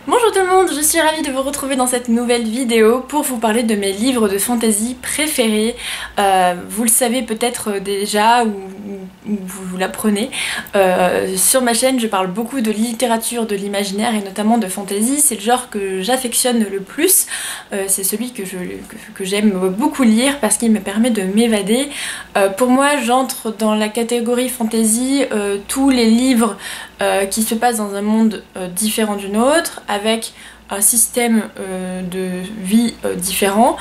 Bonjour tout le monde, je suis ravie de vous retrouver dans cette nouvelle vidéo pour vous parler de mes livres de fantasy préférés. Vous le savez peut-être déjà ou vous l'apprenez. Sur ma chaîne je parle beaucoup de littérature, de l'imaginaire et notamment de fantasy. C'est le genre que j'affectionne le plus. C'est celui que j'aime beaucoup lire parce qu'il me permet de m'évader. Pour moi j'entre dans la catégorie fantasy tous les livres qui se passent dans un monde différent d'une autre, avec un système de vie différent.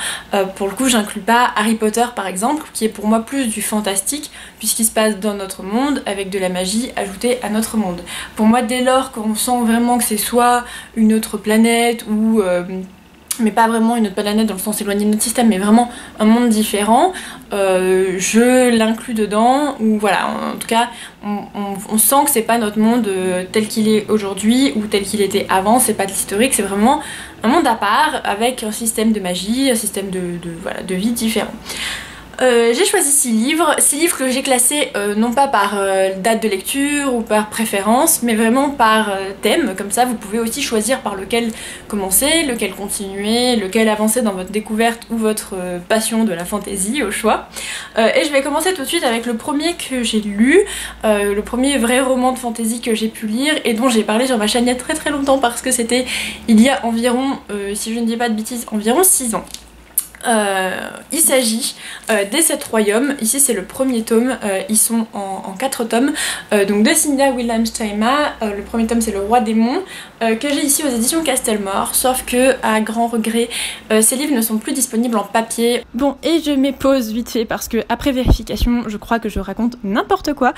Pour le coup j'inclus pas Harry Potter par exemple, qui est pour moi plus du fantastique puisqu'il se passe dans notre monde avec de la magie ajoutée à notre monde. Pour moi dès lors qu'on sent vraiment que c'est soit une autre planète ou mais pas vraiment une autre planète dans le sens éloigné de notre système, mais vraiment un monde différent, je l'inclus dedans, ou voilà, en tout cas on sent que c'est pas notre monde tel qu'il est aujourd'hui ou tel qu'il était avant, c'est pas de l'historique, c'est vraiment un monde à part avec un système de magie, un système de vie différent. J'ai choisi 6 livres que j'ai classés non pas par date de lecture ou par préférence, mais vraiment par thème. Comme ça vous pouvez aussi choisir par lequel commencer, lequel continuer, lequel avancer dans votre découverte ou votre passion de la fantasy au choix. Et je vais commencer tout de suite avec le premier que j'ai lu, le premier vrai roman de fantasy que j'ai pu lire et dont j'ai parlé sur ma chaîne il y a très longtemps parce que c'était il y a environ, si je ne dis pas de bêtises, environ 6 ans. Il s'agit des 7 royaumes. Ici c'est le premier tome, ils sont en 4 tomes, donc de Cynthia Williams Steinman. Le premier tome c'est le roi démon, que j'ai ici aux éditions Castelmore, sauf que à grand regret ces livres ne sont plus disponibles en papier. Bon, et je mets pause vite fait parce que après vérification je crois que je raconte n'importe quoi.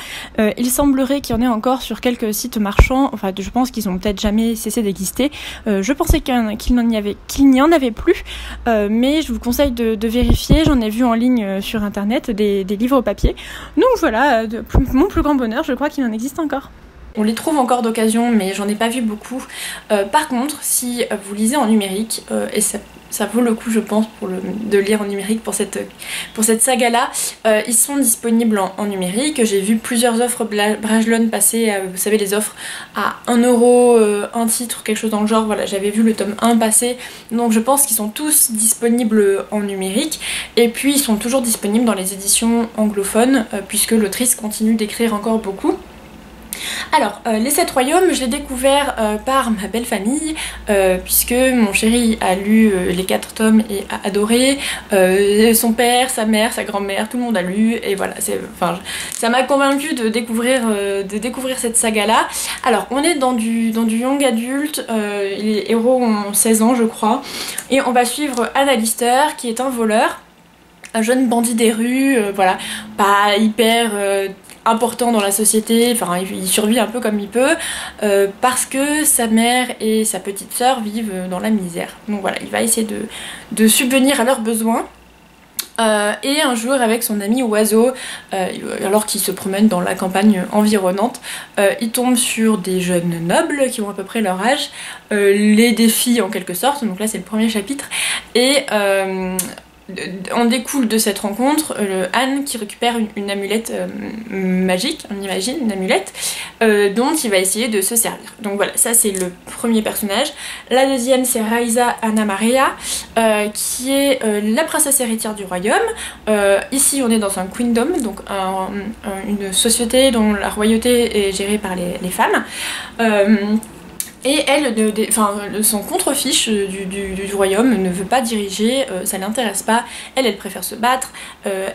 Il semblerait qu'il y en ait encore sur quelques sites marchands, enfin je pense qu'ils ont peut-être jamais cessé d'exister. Je pensais qu'il n'y en avait plus, mais je vous conseille de vérifier. J'en ai vu en ligne sur internet des livres au papier, donc voilà, mon plus grand bonheur, je crois qu'il en existe encore. On les trouve encore d'occasion mais j'en ai pas vu beaucoup. Par contre si vous lisez en numérique, et ça vaut le coup je pense de lire en numérique pour cette saga là, ils sont disponibles en numérique. J'ai vu plusieurs offres Brajlon passer, vous savez les offres à 1 €, un titre, quelque chose dans le genre, voilà, j'avais vu le tome 1 passer, donc je pense qu'ils sont tous disponibles en numérique et puis ils sont toujours disponibles dans les éditions anglophones puisque l'autrice continue d'écrire encore beaucoup. Alors, les 7 royaumes, je l'ai découvert par ma belle famille, puisque mon chéri a lu les 4 tomes et a adoré, son père, sa mère, sa grand-mère, tout le monde a lu, et voilà, ça m'a convaincue de découvrir cette saga-là. Alors, on est dans du young adulte, les héros ont 16 ans je crois, et on va suivre Anna Lister, qui est un voleur, un jeune bandit des rues, voilà, pas hyper important dans la société, enfin il survit un peu comme il peut, parce que sa mère et sa petite sœur vivent dans la misère. Donc voilà, il va essayer de subvenir à leurs besoins. Et un jour avec son ami Oiseau, alors qu'il se promène dans la campagne environnante, il tombe sur des jeunes nobles qui ont à peu près leur âge, les défie en quelque sorte, donc là c'est le premier chapitre, et on découle de cette rencontre Anne qui récupère une amulette magique, on imagine, une amulette dont il va essayer de se servir. Donc voilà, ça c'est le premier personnage. La deuxième c'est Raisa Anna Maria, qui est la princesse héritière du royaume. Ici on est dans un queendom, donc une société dont la royauté est gérée par les femmes. Et elle, son contre-fiche du royaume ne veut pas diriger, ça l'intéresse pas, elle préfère se battre,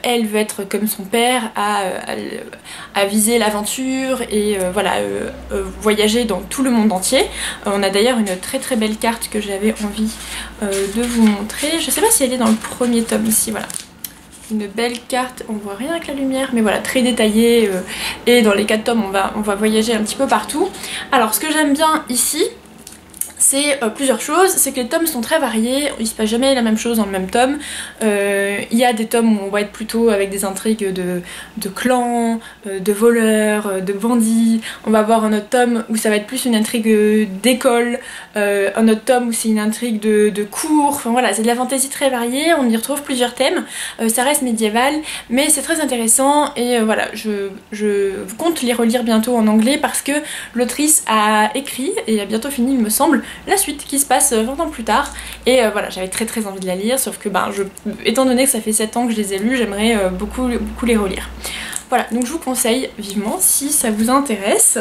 elle veut être comme son père, à viser l'aventure et voilà, voyager dans tout le monde entier. On a d'ailleurs une très belle carte que j'avais envie de vous montrer, je sais pas si elle est dans le premier tome ici, voilà. Une belle carte, on voit rien avec la lumière, mais voilà, très détaillée, et dans les 4 tomes on va voyager un petit peu partout. Alors ce que j'aime bien ici, c'est plusieurs choses, c'est que les tomes sont très variés, il se passe jamais la même chose dans le même tome. Il y a des tomes où on va être plutôt avec des intrigues de clans, de voleurs, de bandits. On va avoir un autre tome où ça va être plus une intrigue d'école, un autre tome où c'est une intrigue de cour, enfin voilà, c'est de la fantaisie très variée, on y retrouve plusieurs thèmes, ça reste médiéval, mais c'est très intéressant et voilà, je compte les relire bientôt en anglais parce que l'autrice a écrit, et a bientôt fini il me semble, la suite qui se passe 20 ans plus tard. Et voilà, j'avais très envie de la lire, sauf que étant donné que ça fait 7 ans que je les ai lus, j'aimerais beaucoup les relire. Voilà, donc je vous conseille vivement si ça vous intéresse.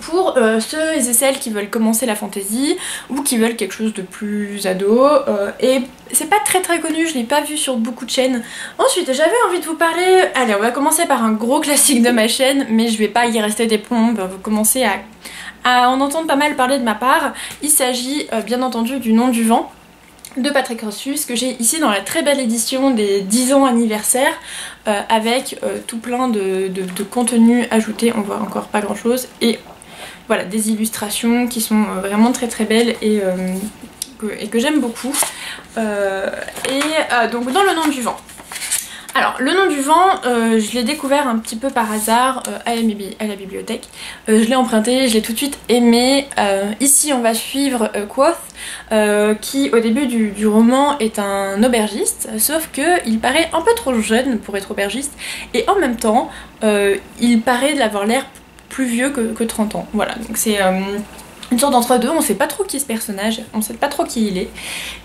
Pour ceux et celles qui veulent commencer la fantasy ou qui veulent quelque chose de plus ado, et c'est pas très connu, je l'ai pas vu sur beaucoup de chaînes. Ensuite j'avais envie de vous parler, allez on va commencer par un gros classique de ma chaîne, mais je vais pas y rester des plombes, vous commencez à en entendre pas mal parler de ma part. Il s'agit bien entendu du Nom du vent de Patrick Rothfuss, que j'ai ici dans la très belle édition des 10 ans anniversaire, avec tout plein de contenu ajouté, on voit encore pas grand chose, et voilà, des illustrations qui sont vraiment très belles et que j'aime beaucoup. Donc dans Le Nom du vent. Alors, Le Nom du vent, je l'ai découvert un petit peu par hasard à la bibliothèque. Je l'ai emprunté, je l'ai tout de suite aimé. Ici, on va suivre Kvothe, qui au début du roman est un aubergiste, sauf qu'il paraît un peu trop jeune pour être aubergiste, et en même temps, il paraît d'avoir l'air plus vieux que 30 ans. Voilà, donc c'est une sorte d'entre-deux, on sait pas trop qui est ce personnage, on sait pas trop qui il est.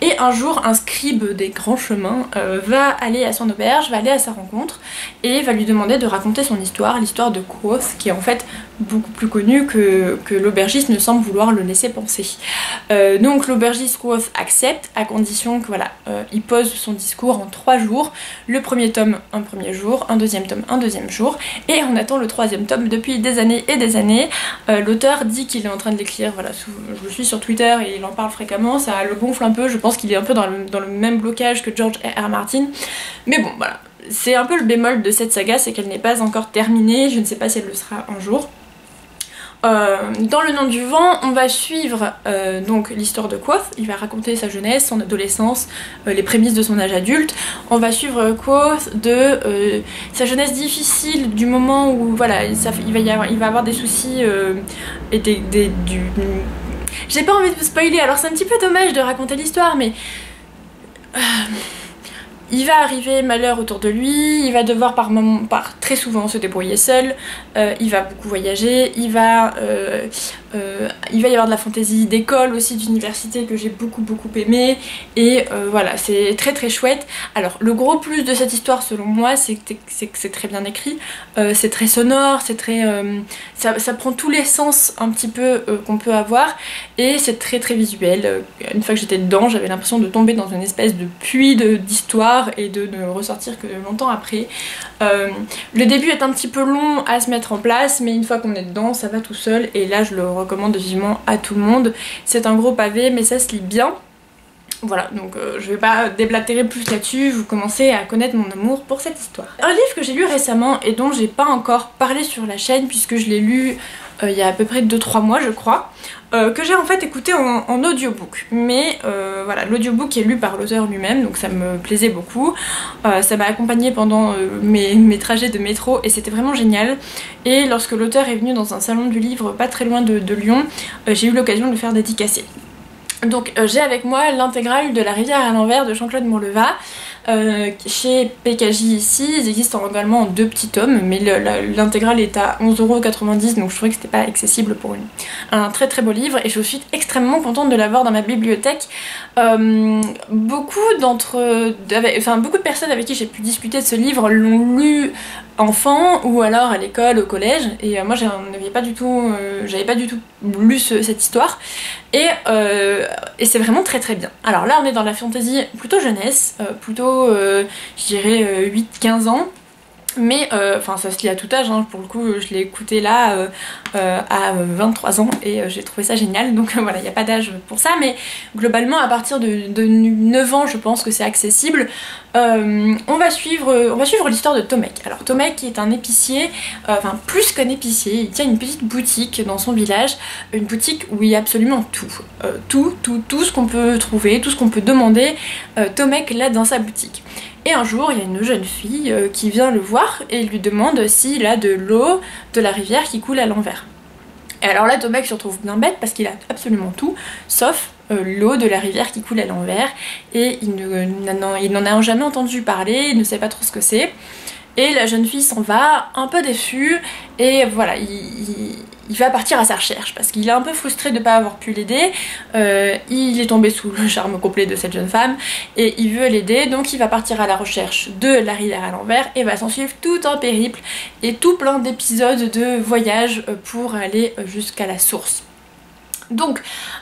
Et un jour, un scribe des grands chemins va aller à son auberge, va aller à sa rencontre et va lui demander de raconter son histoire, l'histoire de Kvothe, qui est en fait beaucoup plus connue que l'aubergiste ne semble vouloir le laisser penser. Donc l'aubergiste Kvothe accepte, à condition que voilà, il pose son discours en 3 jours. Le premier tome un premier jour, un deuxième tome un deuxième jour, et on attend le 3e tome depuis des années et des années. L'auteur dit qu'il est en train de l'écrire, voilà, je le suis sur Twitter et il en parle fréquemment, ça le gonfle un peu, je pense qu'il est un peu dans le même blocage que George R.R. Martin, mais bon voilà, c'est un peu le bémol de cette saga, c'est qu'elle n'est pas encore terminée, je ne sais pas si elle le sera un jour. Dans Le Nom du vent, on va suivre donc l'histoire de Kvothe. Il va raconter sa jeunesse, son adolescence, les prémices de son âge adulte. On va suivre Kvothe de sa jeunesse difficile, du moment où voilà, il va avoir des soucis et j'ai pas envie de vous spoiler, alors c'est un petit peu dommage de raconter l'histoire, mais il va arriver malheur autour de lui, il va devoir très souvent se débrouiller seul, il va beaucoup voyager, il va y avoir de la fantaisie d'école aussi, d'université, que j'ai beaucoup aimé, et voilà, c'est très chouette. Alors le gros plus de cette histoire selon moi, c'est que c'est très bien écrit, c'est très sonore, c'est très ça prend tous les sens un petit peu qu'on peut avoir, et c'est très visuel. Une fois que j'étais dedans, j'avais l'impression de tomber dans une espèce de puits d'histoire et de ne ressortir que longtemps après. Le début est un petit peu long à se mettre en place, mais une fois qu'on est dedans, ça va tout seul, et là je le recommande vivement à tout le monde. C'est un gros pavé, mais ça se lit bien. Voilà, donc je vais pas déblatérer plus là-dessus, vous commencez à connaître mon amour pour cette histoire. Un livre que j'ai lu récemment et dont j'ai pas encore parlé sur la chaîne, puisque je l'ai lu il y a à peu près 2-3 mois je crois, que j'ai en fait écouté en audiobook, mais voilà, l'audiobook est lu par l'auteur lui-même, donc ça me plaisait beaucoup. Ça m'a accompagnée pendant mes trajets de métro et c'était vraiment génial, et lorsque l'auteur est venu dans un salon du livre pas très loin de Lyon, j'ai eu l'occasion de le faire dédicacer. Donc j'ai avec moi l'intégrale de La rivière à l'envers de Jean-Claude Morleva. Chez PKJ ici, ils existent également en 2 petits tomes, mais l'intégrale est à 11,90 €, donc je trouvais que c'était pas accessible pour un très beau livre, et je suis extrêmement contente de l'avoir dans ma bibliothèque. Beaucoup de personnes avec qui j'ai pu discuter de ce livre l'ont lu enfant ou alors à l'école, au collège, et moi j'avais pas du tout lu cette histoire, et c'est vraiment très bien. Alors là on est dans la fantasy plutôt jeunesse, plutôt je dirais 8-15 ans, mais enfin ça se lit à tout âge, hein. Pour le coup je l'ai écouté là à 23 ans et j'ai trouvé ça génial, donc voilà, il n'y a pas d'âge pour ça, mais globalement à partir de 9 ans je pense que c'est accessible. On va suivre l'histoire de Tomek. Alors Tomek est un épicier, enfin plus qu'un épicier, il tient une petite boutique dans son village, une boutique où il y a absolument tout ce qu'on peut trouver, tout ce qu'on peut demander, Tomek l'a dans sa boutique. Et un jour, il y a une jeune fille qui vient le voir et lui demande s'il a de l'eau de la rivière qui coule à l'envers. Et alors là, Tomek se retrouve bien bête parce qu'il a absolument tout, sauf l'eau de la rivière qui coule à l'envers, et il n'en a jamais entendu parler, il ne sait pas trop ce que c'est. Et la jeune fille s'en va, un peu déçue, et voilà, il va partir à sa recherche parce qu'il est un peu frustré de ne pas avoir pu l'aider. Il est tombé sous le charme complet de cette jeune femme et il veut l'aider, donc il va partir à la recherche de la rivière à l'envers et va s'en suivre tout un périple et tout plein d'épisodes de voyage pour aller jusqu'à la source. Donc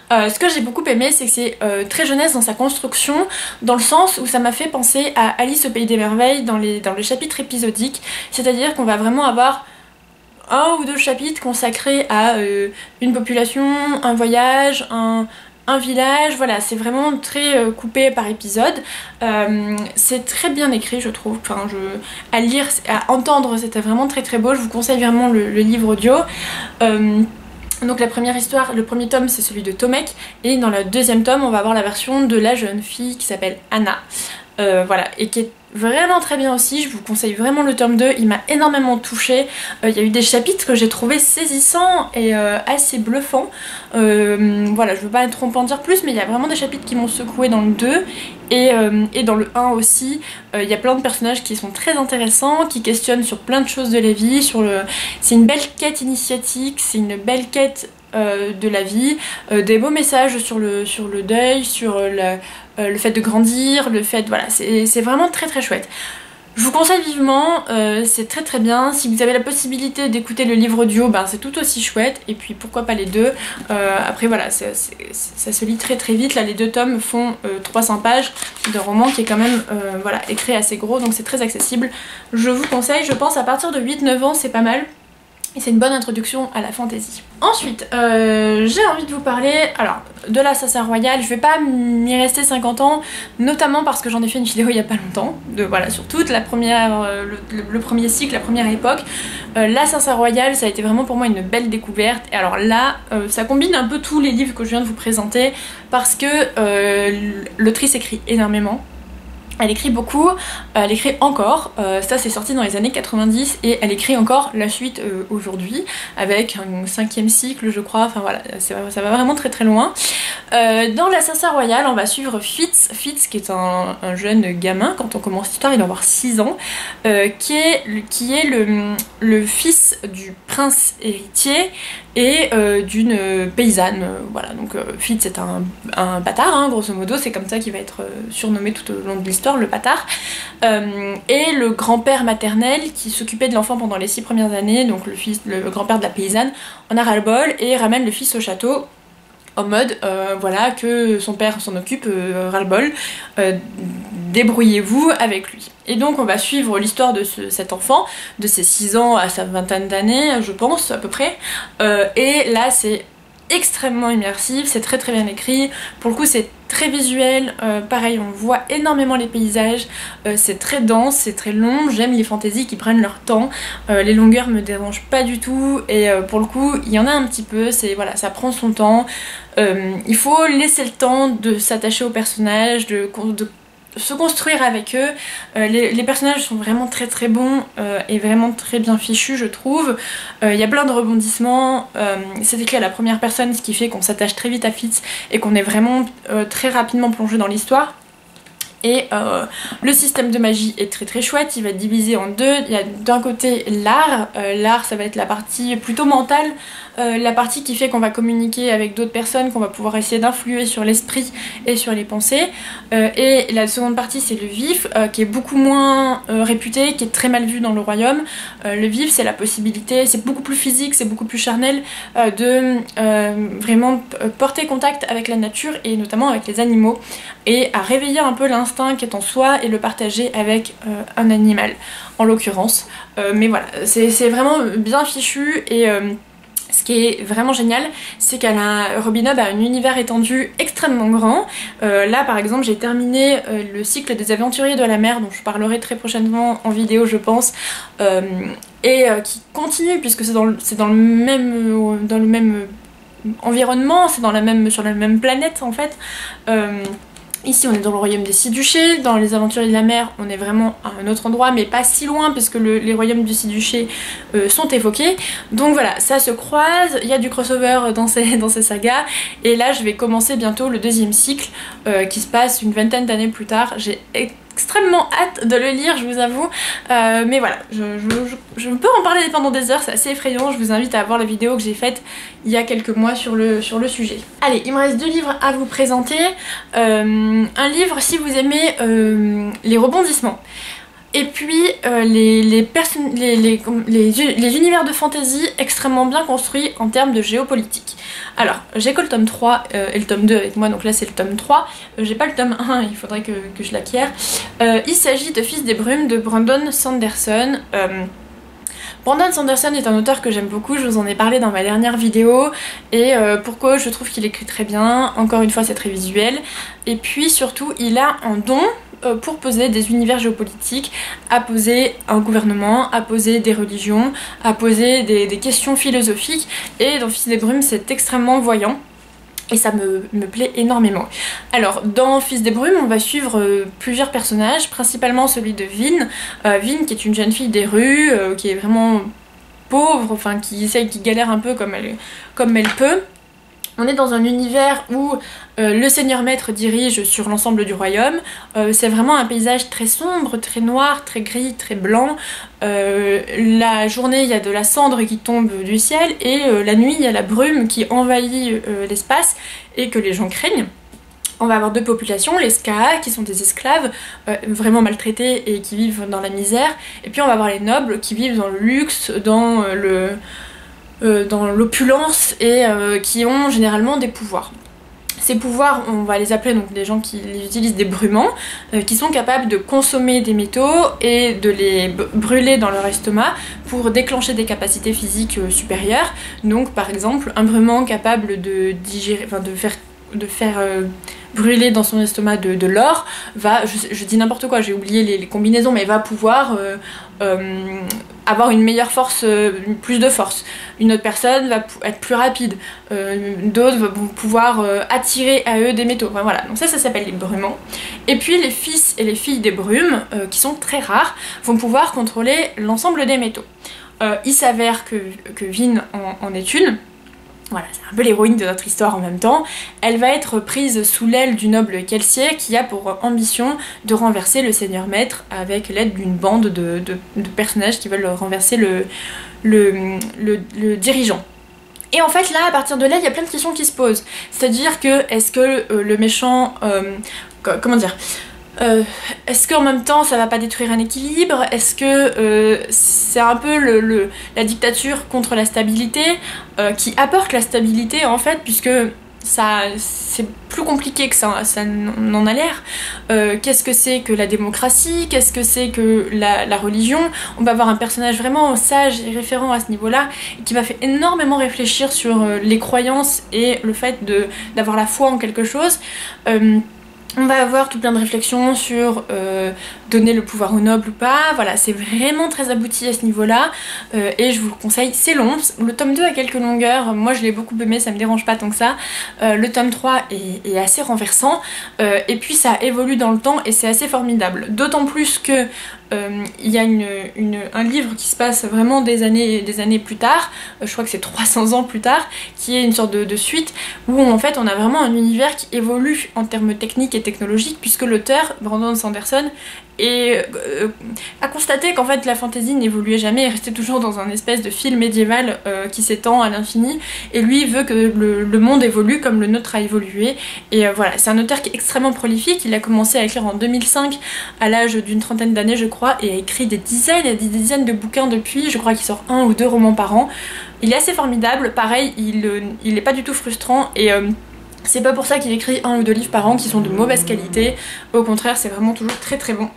ce que j'ai beaucoup aimé, c'est que c'est très jeunesse dans sa construction, dans le sens où ça m'a fait penser à Alice au pays des merveilles dans les chapitres épisodiques, c'est-à-dire qu'on va vraiment avoir un ou deux chapitres consacrés à une population, un voyage, un village, voilà, c'est vraiment très coupé par épisode. C'est très bien écrit, je trouve. Enfin, à lire, à entendre, c'était vraiment très très beau. Je vous conseille vraiment le livre audio. Donc la première histoire, le premier tome, c'est celui de Tomek, et dans le deuxième tome, on va avoir la version de la jeune fille qui s'appelle Anna. Voilà, et qui est vraiment très bien aussi. Je vous conseille vraiment le tome 2, il m'a énormément touchée. Il y a eu des chapitres que j'ai trouvé saisissants et assez bluffants. Voilà, je veux pas trop en dire plus, mais il y a vraiment des chapitres qui m'ont secoué dans le 2 et dans le 1 aussi. Il y a plein de personnages qui sont très intéressants, qui questionnent sur plein de choses de la vie. C'est une belle quête initiatique, c'est une belle quête de la vie, des beaux messages sur le deuil, sur le fait de grandir, le fait, voilà, c'est vraiment très très chouette. Je vous conseille vivement, c'est très très bien. Si vous avez la possibilité d'écouter le livre audio, ben, c'est tout aussi chouette, et puis pourquoi pas les deux. Après voilà, ça se lit très très vite. Là les deux tomes font 300 pages de roman qui est quand même voilà, écrit assez gros, donc c'est très accessible. Je vous conseille, je pense à partir de 8-9 ans c'est pas mal. Et c'est une bonne introduction à la fantasy. Ensuite, j'ai envie de vous parler alors, de l'Assassin Royal. Je vais pas m'y rester 50 ans, notamment parce que j'en ai fait une vidéo il y a pas longtemps, voilà, sur toute la première, le premier cycle, la première époque. L'Assassin Royal, ça a été vraiment pour moi une belle découverte. Et alors là, ça combine un peu tous les livres que je viens de vous présenter, parce que l'autrice écrit énormément. Elle écrit beaucoup, elle écrit encore, ça c'est sorti dans les années 90 et elle écrit encore la suite aujourd'hui avec un 5e cycle je crois, enfin voilà, ça va vraiment très très loin. Dans l'Assassin Royal on va suivre Fitz qui est un jeune gamin. Quand on commence l'histoire il doit avoir 6 ans, qui est le fils du prince héritier et d'une paysanne, voilà, donc Fitz est un bâtard, hein, grosso modo, c'est comme ça qu'il va être surnommé tout au long de l'histoire, le bâtard, et le grand-père maternel qui s'occupait de l'enfant pendant les 6 premières années, donc le grand-père de la paysanne, en a ras-le-bol et ramène le fils au château en mode voilà, que son père s'en occupe, ras-le-bol, débrouillez-vous avec lui. Et donc on va suivre l'histoire de cet enfant, de ses 6 ans à sa vingtaine d'années, je pense, à peu près. Et là c'est extrêmement immersif, c'est très très bien écrit, pour le coup c'est très visuel, pareil on voit énormément les paysages, c'est très dense, c'est très long, j'aime les fantaisies qui prennent leur temps, les longueurs me dérangent pas du tout, et pour le coup il y en a un petit peu, voilà, ça prend son temps, il faut laisser le temps de s'attacher aux personnages, de se construire avec eux. Les personnages sont vraiment très très bons et vraiment très bien fichus je trouve. Il y a plein de rebondissements, c'est écrit à la première personne, ce qui fait qu'on s'attache très vite à Fitz et qu'on est vraiment très rapidement plongé dans l'histoire. Et le système de magie est très très chouette, il va être divisé en deux. Il y a d'un côté l'art ça va être la partie plutôt mentale, la partie qui fait qu'on va communiquer avec d'autres personnes, qu'on va pouvoir essayer d'influer sur l'esprit et sur les pensées, et la seconde partie c'est le vif, qui est beaucoup moins réputé, qui est très mal vu dans le royaume. Le vif c'est la possibilité, c'est beaucoup plus physique, c'est beaucoup plus charnel, de vraiment porter contact avec la nature et notamment avec les animaux, et à réveiller un peu l'instinct qui est en soi et le partager avec un animal en l'occurrence. Mais voilà, c'est vraiment bien fichu, et ce qui est vraiment génial, c'est Robin Hood a un univers étendu extrêmement grand. Là par exemple j'ai terminé le cycle des aventuriers de la mer, dont je parlerai très prochainement en vidéo je pense, et qui continue puisque c'est dans le même environnement, c'est sur la même planète en fait. Ici on est dans le royaume des Six-Duchés, dans les aventuriers de la mer on est vraiment à un autre endroit mais pas si loin puisque les royaumes du Six-Duchés sont évoqués. Donc voilà, ça se croise, il y a du crossover dans ces sagas, et là je vais commencer bientôt le deuxième cycle qui se passe une vingtaine d'années plus tard. J'ai extrêmement hâte de le lire, je vous avoue. Mais voilà, je peux en parler pendant des heures, c'est assez effrayant. Je vous invite à voir la vidéo que j'ai faite il y a quelques mois sur le sujet. Allez, il me reste 2 livres à vous présenter. Un livre si vous aimez les rebondissements. Et puis les univers de fantasy extrêmement bien construits en termes de géopolitique. Alors, j'ai que le tome 3 et le tome 2 avec moi, donc là c'est le tome 3. J'ai pas le tome 1, il faudrait que je l'acquière. Il s'agit de Fils des Brumes de Brandon Sanderson. Brandon Sanderson est un auteur que j'aime beaucoup, je vous en ai parlé dans ma dernière vidéo, et pourquoi je trouve qu'il écrit très bien. Encore une fois, c'est très visuel, et puis surtout il a un don pour poser des univers géopolitiques, à poser un gouvernement, à poser des religions, à poser des questions philosophiques, et dans Fils des Brumes c'est extrêmement voyant. Et ça me plaît énormément. Alors, dans Fils des Brumes, on va suivre plusieurs personnages, principalement celui de Vin. Vin, qui est une jeune fille des rues, qui est vraiment pauvre, enfin qui galère un peu comme elle peut. On est dans un univers où le Seigneur Maître dirige sur l'ensemble du royaume. C'est vraiment un paysage très sombre, très noir, très gris, très blanc. La journée, il y a de la cendre qui tombe du ciel, et la nuit, il y a la brume qui envahit l'espace et que les gens craignent. On va avoir 2 populations, les Skaha qui sont des esclaves vraiment maltraités et qui vivent dans la misère, et puis on va avoir les nobles qui vivent dans le luxe, dans l'opulence, et qui ont généralement des pouvoirs. Ces pouvoirs, on va les appeler donc des gens qui les utilisent des brumants, qui sont capables de consommer des métaux et de les brûler dans leur estomac pour déclencher des capacités physiques supérieures. Donc par exemple, un brumant capable de digérer, enfin de faire brûler dans son estomac de l'or va, je dis n'importe quoi, j'ai oublié les combinaisons, mais va pouvoir avoir une meilleure force, plus de force. Une autre personne va être plus rapide, d'autres vont pouvoir attirer à eux des métaux. Enfin, voilà, donc ça s'appelle les brumants. Et puis les fils et les filles des brumes, qui sont très rares, vont pouvoir contrôler l'ensemble des métaux. Il s'avère que Vin en est une. Voilà, c'est un peu l'héroïne de notre histoire en même temps. Elle va être prise sous l'aile du noble Kelsier qui a pour ambition de renverser le Seigneur Maître avec l'aide d'une bande de personnages qui veulent renverser le dirigeant. Et en fait là, à partir de là, il y a plein de questions qui se posent. C'est-à-dire que, est-ce que le méchant... comment dire, est-ce qu'en même temps ça va pas détruire un équilibre? Est-ce que c'est un peu la dictature contre la stabilité qui apporte la stabilité en fait, puisque c'est plus compliqué que ça n'en a l'air. Qu'est-ce que c'est que la démocratie? Qu'est-ce que c'est que la religion? On va avoir un personnage vraiment sage et référent à ce niveau-là, qui m'a fait énormément réfléchir sur les croyances et le fait d'avoir la foi en quelque chose. On va avoir tout plein de réflexions sur donner le pouvoir aux nobles ou pas. Voilà, c'est vraiment très abouti à ce niveau-là, et je vous le conseille. C'est long, le tome 2 a quelques longueurs, moi je l'ai beaucoup aimé, ça me dérange pas tant que ça. Le tome 3 est assez renversant, et puis ça évolue dans le temps et c'est assez formidable. D'autant plus que il y a un livre qui se passe vraiment des années plus tard, je crois que c'est 300 ans plus tard, qui est une sorte de suite, où en fait on a vraiment un univers qui évolue en termes techniques et technologiques, puisque l'auteur, Brandon Sanderson, a constaté qu'en fait la fantasy n'évoluait jamais et restait toujours dans un espèce de fil médiéval qui s'étend à l'infini, et lui veut que le monde évolue comme le nôtre a évolué. Et voilà, c'est un auteur qui est extrêmement prolifique. Il a commencé à écrire en 2005 à l'âge d'une trentaine d'années je crois, et a écrit des dizaines et des dizaines de bouquins depuis. Je crois qu'il sort 1 ou 2 romans par an. Il est assez formidable, pareil, il est pas du tout frustrant, et c'est pas pour ça qu'il écrit 1 ou 2 livres par an qui sont de mauvaise qualité. Au contraire, c'est vraiment toujours très très bon.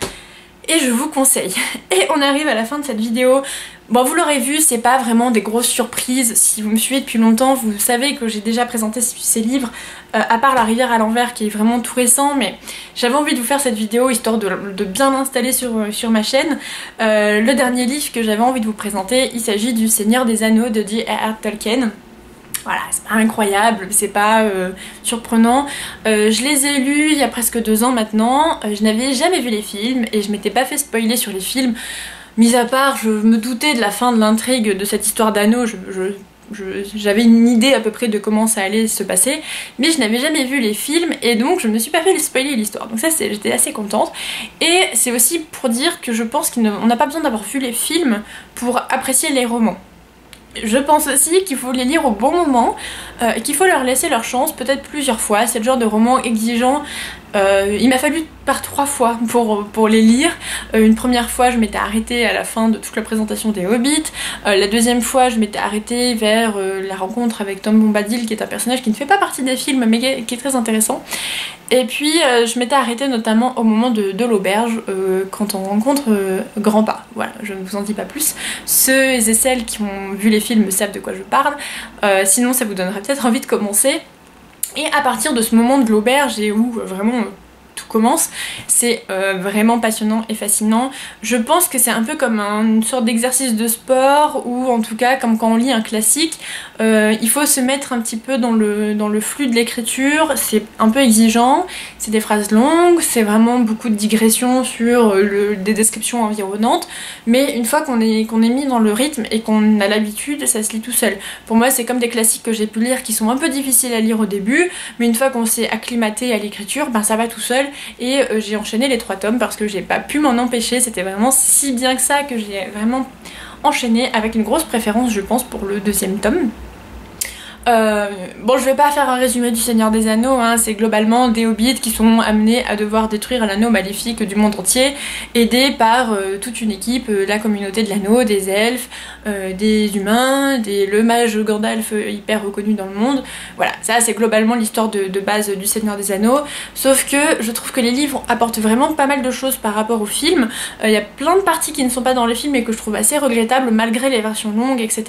Et je vous conseille. Et on arrive à la fin de cette vidéo. Bon, vous l'aurez vu, c'est pas vraiment des grosses surprises. Si vous me suivez depuis longtemps, vous savez que j'ai déjà présenté ces livres, à part La Rivière à l'envers qui est vraiment tout récent, mais j'avais envie de vous faire cette vidéo histoire de bien l'installer sur ma chaîne. Le dernier livre que j'avais envie de vous présenter, il s'agit du Seigneur des Anneaux de J.R.R. Tolkien. Voilà, c'est pas incroyable, c'est pas surprenant. Je les ai lus il y a presque 2 ans maintenant. Je n'avais jamais vu les films et je m'étais pas fait spoiler sur les films. Mis à part, je me doutais de la fin de l'intrigue de cette histoire d'anneaux, j'avais une idée à peu près de comment ça allait se passer, mais je n'avais jamais vu les films et donc je ne me suis pas fait spoiler l'histoire. Donc ça j'étais assez contente. Et c'est aussi pour dire que je pense qu'on n'a pas besoin d'avoir vu les films pour apprécier les romans. Je pense aussi qu'il faut les lire au bon moment, qu'il faut leur laisser leur chance, peut-être plusieurs fois. C'est le genre de roman exigeant. Il m'a fallu par 3 fois pour les lire. Une première fois je m'étais arrêtée à la fin de toute la présentation des Hobbits. La deuxième fois je m'étais arrêtée vers la rencontre avec Tom Bombadil, qui est un personnage qui ne fait pas partie des films mais qui est très intéressant. Et puis je m'étais arrêtée notamment au moment de l'auberge, quand on rencontre Grandpa. Voilà, je ne vous en dis pas plus. Ceux et celles qui ont vu les films savent de quoi je parle. Sinon ça vous donnera peut-être envie de commencer. Et à partir de ce moment de l'auberge et où vraiment tout commence, c'est vraiment passionnant et fascinant. Je pense que c'est un peu comme une sorte d'exercice de sport, ou en tout cas comme quand on lit un classique, il faut se mettre un petit peu dans le flux de l'écriture. C'est un peu exigeant, c'est des phrases longues, c'est vraiment beaucoup de digressions sur des descriptions environnantes, mais une fois qu'on est mis dans le rythme et qu'on a l'habitude, ça se lit tout seul. Pour moi c'est comme des classiques que j'ai pu lire qui sont un peu difficiles à lire au début, mais une fois qu'on s'est acclimaté à l'écriture, ben ça va tout seul. Et j'ai enchaîné les 3 tomes parce que j'ai pas pu m'en empêcher, c'était vraiment si bien que ça que j'ai vraiment enchaîné, avec une grosse préférence je pense pour le 2e tome. Bon, je vais pas faire un résumé du Seigneur des Anneaux, hein, c'est globalement des hobbits qui sont amenés à devoir détruire l'anneau maléfique du monde entier, aidés par toute une équipe, la communauté de l'anneau, des elfes, des humains, le mage Gandalf hyper reconnu dans le monde. Voilà, ça c'est globalement l'histoire de base du Seigneur des Anneaux, sauf que je trouve que les livres apportent vraiment pas mal de choses par rapport au film. Il y a plein de parties qui ne sont pas dans les films et que je trouve assez regrettables malgré les versions longues, etc.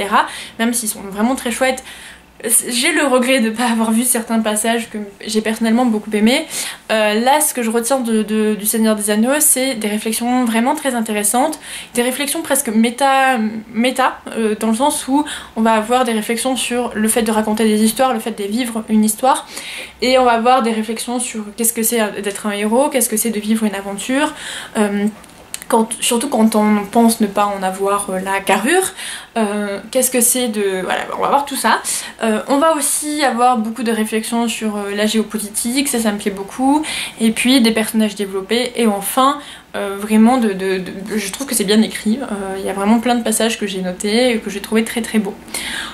Même s'ils sont vraiment très chouettes. J'ai le regret de ne pas avoir vu certains passages que j'ai personnellement beaucoup aimés. Là, ce que je retiens du Seigneur des Anneaux, c'est des réflexions vraiment très intéressantes, des réflexions presque méta, dans le sens où on va avoir des réflexions sur le fait de raconter des histoires, le fait de vivre une histoire, et on va avoir des réflexions sur qu'est-ce que c'est d'être un héros, qu'est-ce que c'est de vivre une aventure, surtout quand on pense ne pas en avoir la carrure, qu'est-ce que c'est de... Voilà, on va voir tout ça. On va aussi avoir beaucoup de réflexions sur la géopolitique, ça me plaît beaucoup, et puis des personnages développés, et enfin vraiment je trouve que c'est bien écrit. Il y a vraiment plein de passages que j'ai notés et que j'ai trouvé très très beaux.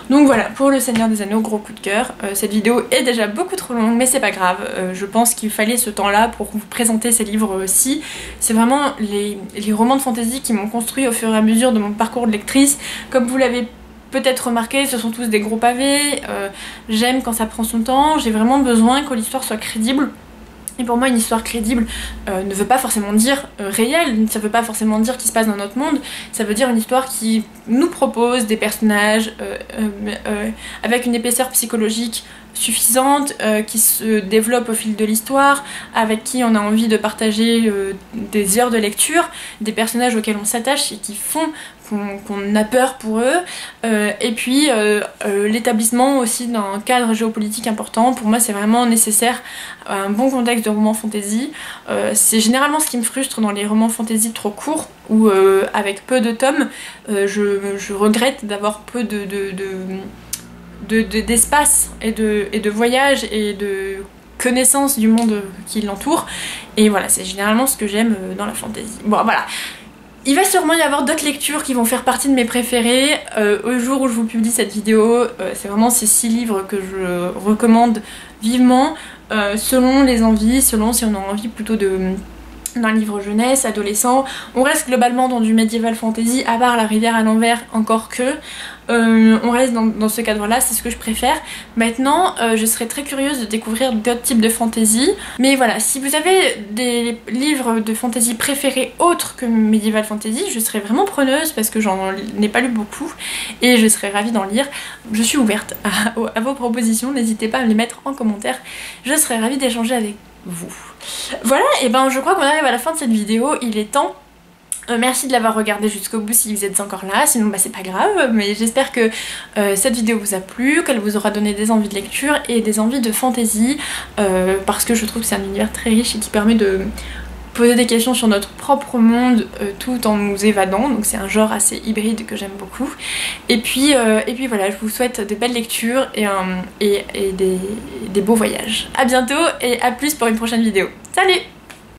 Donc voilà, pour le Seigneur des Anneaux, gros coup de cœur. Cette vidéo est déjà beaucoup trop longue, mais c'est pas grave. Je pense qu'il fallait ce temps-là pour vous présenter ces livres-ci. C'est vraiment les romans de fantasy qui m'ont construit au fur et à mesure de mon parcours de lectrice. Comme vous l'avez peut-être remarqué, ce sont tous des gros pavés. J'aime quand ça prend son temps. J'ai vraiment besoin que l'histoire soit crédible. Et pour moi, une histoire crédible ne veut pas forcément dire réelle, ça veut pas forcément dire qu'il se passe dans notre monde, ça veut dire une histoire qui nous propose des personnages avec une épaisseur psychologique suffisante, qui se développe au fil de l'histoire, avec qui on a envie de partager des heures de lecture, des personnages auxquels on s'attache et qui font qu'on a peur pour eux, et puis l'établissement aussi d'un cadre géopolitique important. Pour moi c'est vraiment nécessaire un bon contexte de roman fantasy. C'est généralement ce qui me frustre dans les romans fantasy trop courts ou avec peu de tomes. Je regrette d'avoir peu d'espace et de voyage et de connaissance du monde qui l'entoure, et voilà, c'est généralement ce que j'aime dans la fantasy. Bon voilà, il va sûrement y avoir d'autres lectures qui vont faire partie de mes préférés au jour où je vous publie cette vidéo. C'est vraiment ces 6 livres que je recommande vivement, selon les envies, selon si on a envie plutôt d'un livre jeunesse, adolescent. On reste globalement dans du médiéval fantasy, à part La Rivière à l'envers, encore que. On reste dans ce cadre-là, c'est ce que je préfère. Maintenant, je serais très curieuse de découvrir d'autres types de fantasy. Mais voilà, si vous avez des livres de fantasy préférés autres que médiéval fantasy, je serais vraiment preneuse parce que j'en ai pas lu beaucoup et je serais ravie d'en lire. Je suis ouverte à vos propositions, n'hésitez pas à me les mettre en commentaire. Je serais ravie d'échanger avec vous. Voilà, et ben je crois qu'on arrive à la fin de cette vidéo, il est temps. Merci de l'avoir regardé jusqu'au bout si vous êtes encore là, sinon bah c'est pas grave, mais j'espère que cette vidéo vous a plu, qu'elle vous aura donné des envies de lecture et des envies de fantasy, parce que je trouve que c'est un univers très riche et qui permet de poser des questions sur notre propre monde tout en nous évadant, donc c'est un genre assez hybride que j'aime beaucoup. Et puis voilà, je vous souhaite de belles lectures et des beaux voyages. A bientôt et à plus pour une prochaine vidéo. Salut!